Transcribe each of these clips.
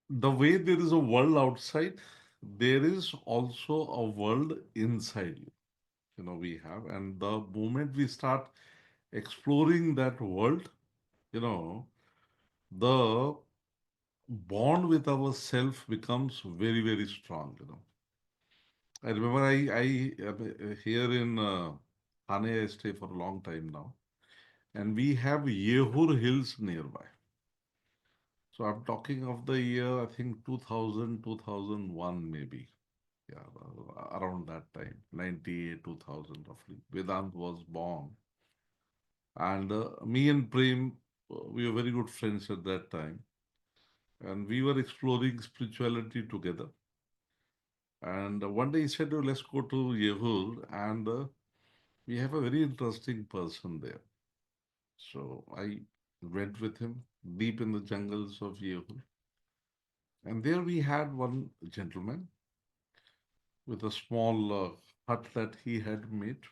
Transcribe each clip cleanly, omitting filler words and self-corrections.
The way there is a world outside, there is also a world inside you. We have, and the moment we start exploring that world, you know, the bond with ourself becomes very, very strong. I remember I here in Thane, I stay for a long time now, and we have Yehur Hills nearby. So I'm talking of the year, I think 2000, 2001 maybe. Yeah, around that time, 98, 2000 roughly. Vedant was born. And me and Prem, we were very good friends at that time. And we were exploring spirituality together. And one day he said, "Oh, let's go to Yehur." And we have a very interesting person there. So I went with him deep in the jungles of Yehur. And there we had one gentleman with a small hut that he had made.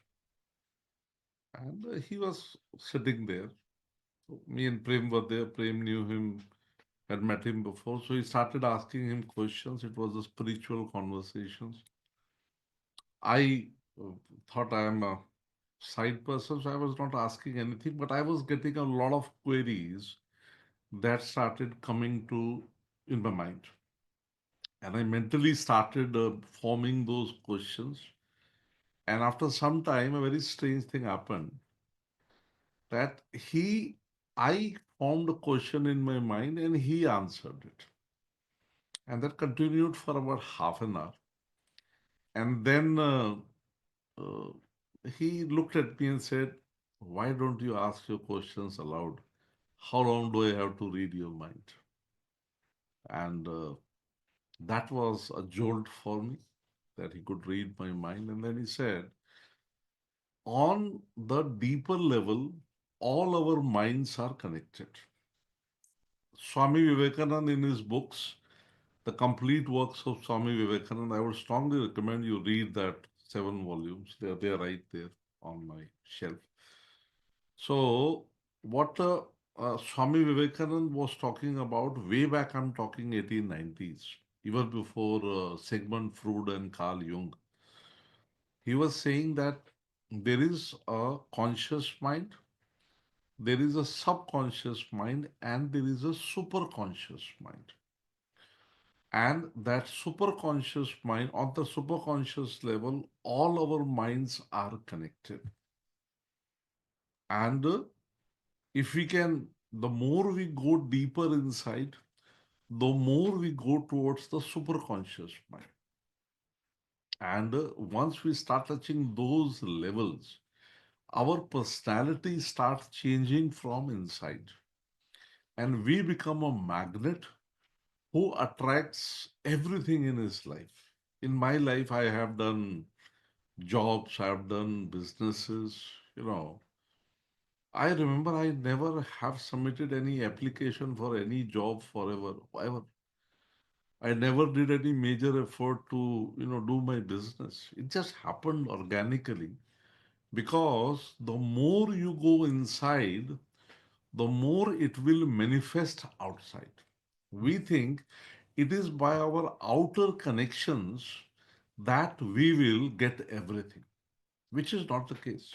And he was sitting there. So me and Prem were there. Prem knew him, had met him before. So he started asking him questions. It was a spiritual conversations. I uh, thought I am a side person, so I was not asking anything, but I was getting a lot of queries that started coming to in my mind. And I mentally started forming those questions. And after some time, a very strange thing happened that I formed a question in my mind and he answered it. And that continued for about half an hour. And then uh, he looked at me and said, "Why don't you ask your questions aloud? How long do I have to read your mind?" And that was a jolt for me that he could read my mind. And then he said, on the deeper level, all our minds are connected. Swami Vivekananda, in his books, the complete works of Swami Vivekananda, I would strongly recommend you read that 7 volumes. They're right there on my shelf. So, what Swami Vivekananda was talking about way back, I'm talking 1890s, even before Sigmund Freud and Carl Jung, he was saying that there is a conscious mind, there is a subconscious mind, and there is a superconscious mind. And that superconscious mind, on the superconscious level, all our minds are connected. And if we can, the more we go deeper inside, the more we go towards the superconscious mind. And once we start touching those levels, our personality starts changing from inside. And we become a magnet who attracts everything in his life. In my life, I have done jobs, I've done businesses, you know. I remember I never have submitted any application for any job forever, ever. I never did any major effort to, do my business. It just happened organically because the more you go inside, the more it will manifest outside. We think it is by our outer connections that we will get everything, which is not the case.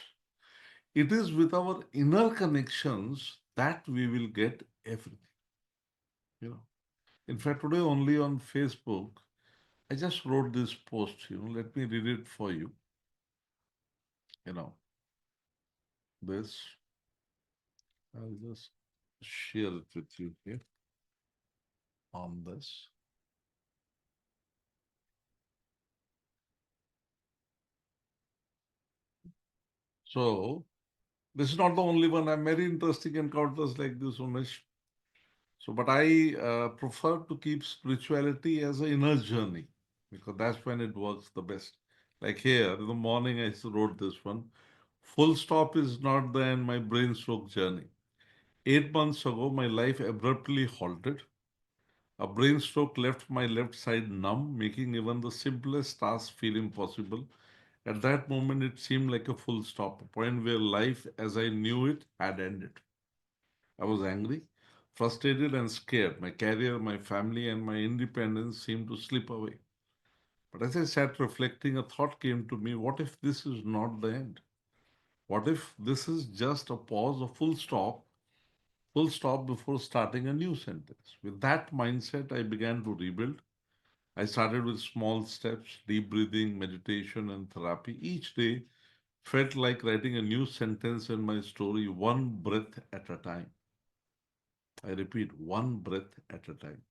It is with our inner connections that we will get everything. You know. In fact, today only on Facebook, I just wrote this post. Let me read it for you. You know, this. I'll just share it with you here on this. So this is not the only one. I'm very interesting encounters like this, Umesh. So, but I prefer to keep spirituality as an inner journey because that's when it works the best. Like here in the morning, I wrote this one. Full stop is not the end, my brainstroke journey. 8 months ago, my life abruptly halted. A brainstroke left my left side numb, making even the simplest task feel impossible. At that moment, it seemed like a full stop, a point where life as I knew it had ended. I was angry. frustrated and scared. My career, my family, and my independence seemed to slip away. But as I sat reflecting, a thought came to me: what if this is not the end? What if this is just a pause, a full stop before starting a new sentence? With that mindset, I began to rebuild. I started with small steps, deep breathing, meditation, and therapy. Each day felt like writing a new sentence in my story, one breath at a time. I repeat, one breath at a time.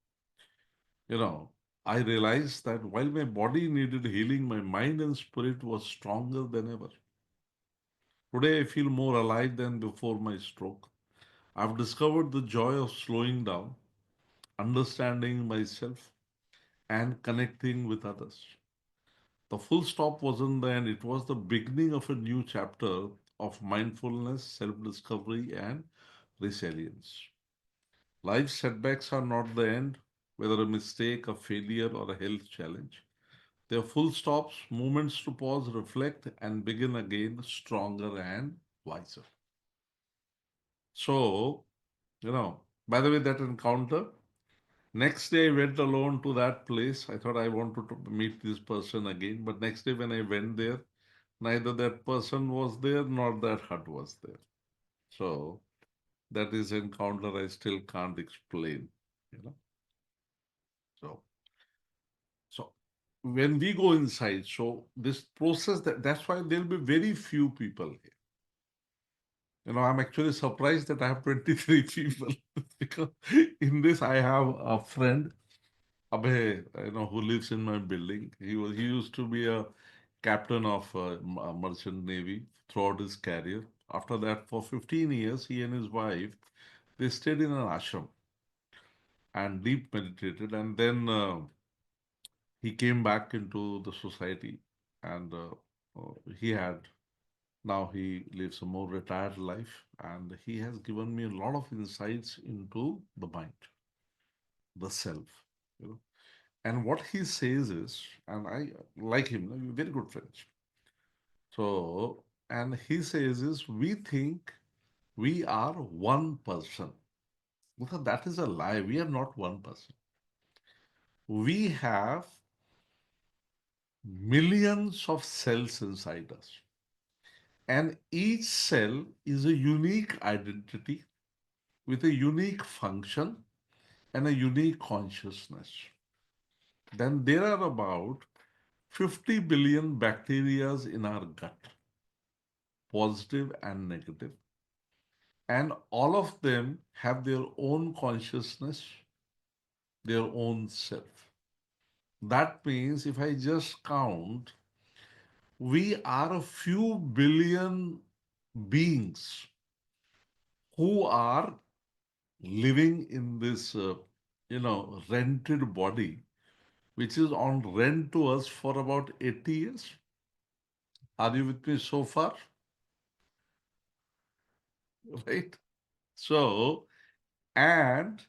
You know, I realized that while my body needed healing, my mind and spirit was stronger than ever. Today, I feel more alive than before my stroke. I've discovered the joy of slowing down, understanding myself, and connecting with others. The full stop wasn't the end, it was the beginning of a new chapter of mindfulness, self discovery, and resilience. Life setbacks are not the end, whether a mistake, a failure, or a health challenge. They are full stops, moments to pause, reflect, and begin again stronger and wiser. So, by the way, that encounter, next day I went alone to that place. I thought I wanted to meet this person again. But next day when I went there, neither that person was there nor that hut was there. So that is encounter I still can't explain. You know. So so when we go inside, so this process that's why there'll be very few people here. I'm actually surprised that I have 23 people because in this I have a friend Abhay, who lives in my building. He used to be a captain of a merchant navy throughout his career. After that, for 15 years, he and his wife they stayed in an ashram and deep meditated. And then he came back into the society, and he had now he lives a more retired life, and he has given me a lot of insights into the mind, the self. You know, And what he says is, and I like him, we're very good friends. So, and he says is, we think we are one person. Because that is a lie. We are not one person. We have millions of cells inside us. And each cell is a unique identity with a unique function and a unique consciousness. Then there are about 50 billion bacteria in our gut, positive and negative, and all of them have their own consciousness, their own self. That means if I just count, we are a few billion beings who are living in this, rented body, which is on rent to us for about 80 years. Are you with me so far? Right? So, and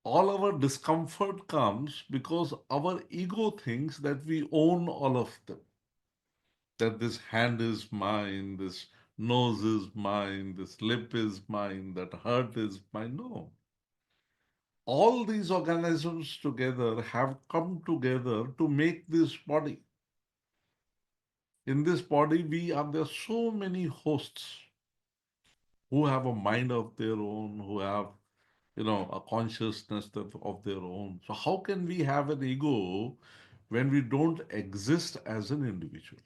all our discomfort comes because our ego thinks that we own all of them. That this hand is mine, this nose is mine, this lip is mine, that heart is mine. No. All these organisms together have come together to make this body. In this body, there are so many hosts who have a mind of their own, who have a consciousness of their own. So how can we have an ego when we don't exist as an individual?